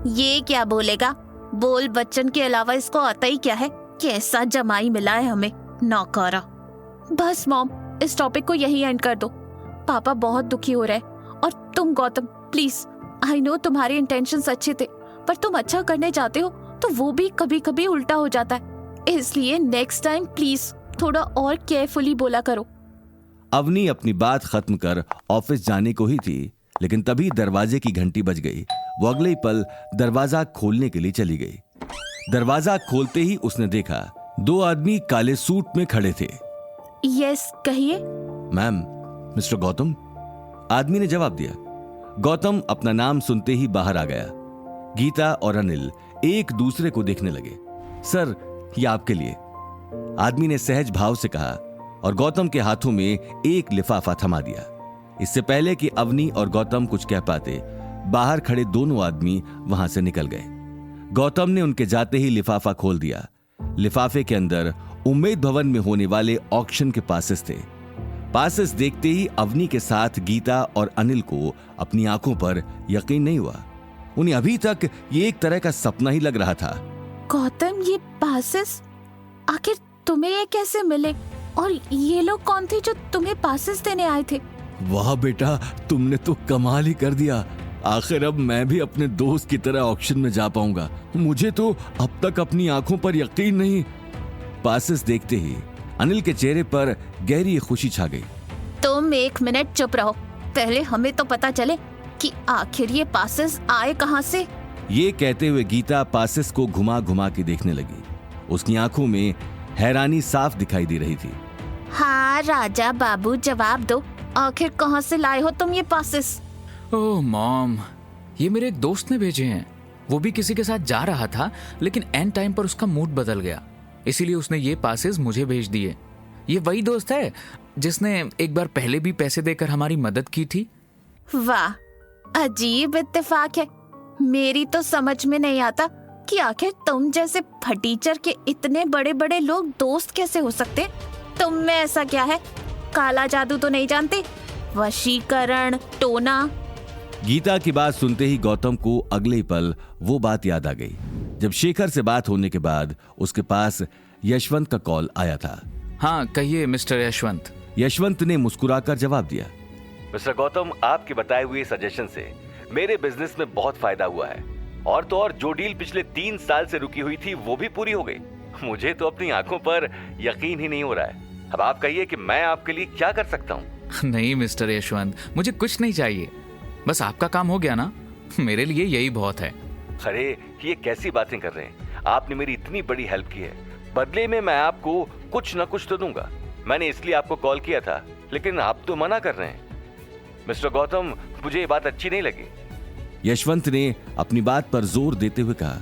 ये क्या बोलेगा? बोल बच्चन के अलावा इसको आता ही क्या है? कैसा जमाई मिला है हमें, नौकरा। बस मॉम, इस टॉपिक को यही एंड कर दो। पापा बहुत दुखी हो रहे हैं। और तुम गौतम, प्लीज, आई नो तुम्हारे इंटेंशंस अच्छे थे, पर तुम अच्छा करने जाते हो तो वो भी कभी कभी उल्टा हो जाता है। इसलिए नेक्स्ट टाइम प्लीज थोड़ा और केयरफुली बोला करो। अवनी अपनी बात खत्म कर ऑफिस जाने को ही थी, लेकिन तभी दरवाजे की घंटी बज गई। वो अगले ही पल दरवाजा खोलने के लिए चली गई। दरवाजा खोलते ही उसने देखा 2 आदमी काले सूट में खड़े थे। यस, कहिए। मैम, मिस्टर गौतम, आदमी ने जवाब दिया। गौतम अपना नाम सुनते ही बाहर आ गया। गीता और अनिल एक दूसरे को देखने लगे। सर, ये आपके लिए, आदमी ने सहज भाव से कहा और गौतम के हाथों में एक लिफाफा थमा दिया। इससे पहले कि अवनी और गौतम कुछ कह पाते, बाहर खड़े दोनों आदमी वहां से निकल गए। गौतम ने उनके जाते ही लिफाफा खोल दिया। लिफाफे के अंदर उम्मेद भवन में होने वाले ऑक्शन के पासेस थे। पासेस देखते ही अवनी के साथ गीता और अनिल को अपनी आंखों पर यकीन नहीं हुआ। उन्हें अभी तक ये एक तरह का सपना ही लग रहा था। गौतम, ये पासेस आखिर तुम्हें ये कैसे मिले? और ये लोग कौन थे जो तुम्हें पासेस देने आए थे? वाह बेटा, तुमने तो कमाल ही कर दिया। आखिर अब मैं भी अपने दोस्त की तरह ऑक्शन में जा पाऊंगा। मुझे तो अब तक अपनी आंखों पर यकीन नहीं। पासेस देखते ही अनिल के चेहरे पर गहरी खुशी छा गई। तुम 1 मिनट चुप रहो, पहले हमें तो पता चले कि आखिर ये पासेस आए कहां से। ये कहते हुए गीता पासेस को घुमा घुमा के देखने लगी। उसकी आंखों में हैरानी साफ दिखाई दे रही थी। हाँ राजा बाबू, जवाब दो, आखिर कहां से लाए हो तुम ये पासेस? ओह मॉम, ये मेरे एक दोस्त ने भेजे हैं। वो भी किसी के साथ जा रहा था, लेकिन एंड टाइम पर उसका मूड बदल गया, इसीलिए उसने ये पासेस मुझे भेज दिए। ये वही दोस्त है जिसने एक बार पहले भी पैसे देकर हमारी मदद की थी। वाह, अजीब इत्तेफाक है। मेरी तो समझ में नहीं आता कि आखिर तुम जैसे फटीचर के इतने बड़े बड़े लोग दोस्त कैसे हो सकते। तुम में ऐसा क्या है? काला जादू तो नहीं जानते? वशीकरण, टोना? गीता की बात सुनते ही गौतम को अगले ही पल वो बात याद आ गई जब शेखर से बात होने के बाद उसके पास यशवंत का कॉल आया था। हाँ कहिए मिस्टर यशवंत। यशवंत ने मुस्कुराकर जवाब दिया, मिस्टर गौतम, आपके बताए हुए सजेशन से मेरे बिजनेस में बहुत फायदा हुआ है। और तो और जो डील पिछले 3 साल से रुकी हुई थी वो भी पूरी हो गई। मुझे तो अपनी आंखों पर यकीन ही नहीं हो रहा है। अब आप कहिए कि मैं आपके लिए क्या कर सकता हूँ। नहीं मिस्टर यशवंत, मुझे कुछ नहीं चाहिए, बस आपका काम हो गया ना, मेरे लिए यही बहुत है। अरे ये कैसी बातें कर रहे हैं? आपने मेरी इतनी बड़ी हेल्प की है, बदले में मैं आपको कुछ न कुछ तो दूंगा। मैंने इसलिए आपको कॉल किया था, लेकिन आप तो मना कर रहे हैं। मिस्टर गौतम, मुझे ये बात अच्छी नहीं लगी। यशवंत ने अपनी बात पर जोर देते हुए कहा।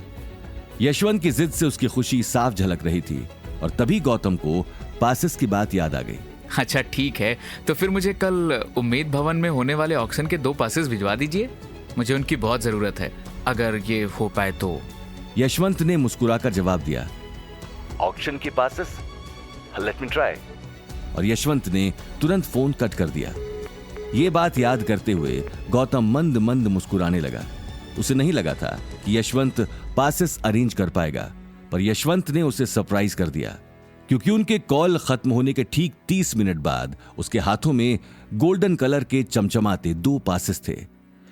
यशवंत की जिद से उसकी खुशी साफ झलक रही थी और तभी गौतम को पासेस की बात याद आ गई। अच्छा ठीक है, तो फिर मुझे कल उम्मेद भवन में होने वाले ऑक्शन के 2 पासेस भिजवा दीजिए, मुझे उनकी बहुत जरूरत है, अगर ये हो पाए तो। यशवंत ने मुस्कुराकर जवाब दिया, ऑक्शन के पासेस, लेट मी ट्राई। और यशवंत ने तुरंत फोन कट कर दिया। ये बात याद करते हुए गौतम मंद मंद मुस्कुराने लगा। उसे नहीं लगा था कि यशवंत पासेस अरेंज कर पाएगा, पर यशवंत ने उसे सरप्राइज कर दिया, क्योंकि उनके कॉल खत्म होने के ठीक 30 मिनट बाद उसके हाथों में गोल्डन कलर के चमचमाते 2 पासेस थे।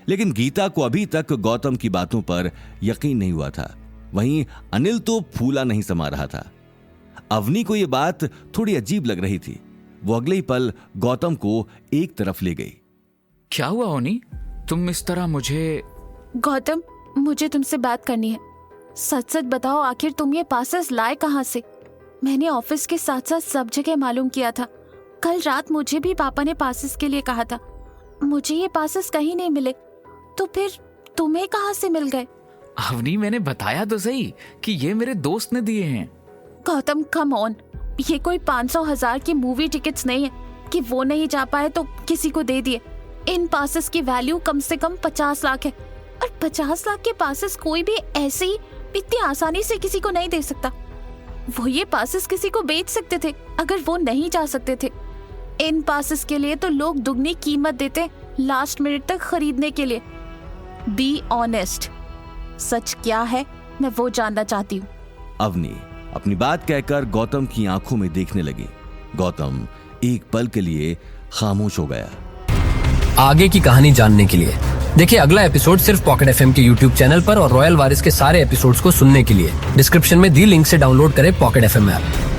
लेकिन गीता को अभी तक गौतम की बातों पर यकीन नहीं हुआ था। वहीं अनिल तो फूला नहीं समा रहा था। अवनी को यह बात थोड़ी अजीब लग रही थी। वो अगले ही पल गौतम को एक तरफ ले गई। क्या हुआ ओनी, तुम इस तरह मुझे? गौतम, मुझे तुमसे बात करनी है। सच सच बताओ, आखिर तुम ये पासेस लाए कहाँ से? मैंने ऑफिस के साथ साथ सब जगह मालूम किया था। कल रात मुझे भी पापा ने पासेस के लिए कहा था। मुझे ये पासेस कहीं नहीं मिले, तो फिर तुम्हें कहाँ से मिल गए? अवनी, मैंने बताया तो सही कि ये मेरे दोस्त ने दिए हैं। गौतम, कम ऑन, ये कोई 500,000 की मूवी टिकट्स नहीं है कि वो नहीं जा पाए तो किसी को दे दिए। इन पासेस की वैल्यू कम से कम 50 लाख है, और 50 लाख के पासेस कोई भी ऐसे ही इतनी आसानी से किसी को नहीं दे सकता। वो ये पासेस किसी को बेच सकते थे अगर वो नहीं जा सकते थे। इन पासेस के लिए तो लोग दुगनी कीमत देते लास्ट मिनट तक खरीदने के लिए। Be honest. सच क्या है मैं वो जानना चाहती हूँ। अवनी अपनी बात कहकर गौतम की आंखों में देखने लगी। गौतम एक पल के लिए खामोश हो गया। आगे की कहानी जानने के लिए देखिए अगला एपिसोड सिर्फ पॉकेट एफएम के यूट्यूब चैनल पर और रॉयल वारिस के सारे एपिसोड्स को सुनने के लिए डिस्क्रिप्शन में दी लिंक से डाउनलोड करें पॉकेट एफएम ऐप।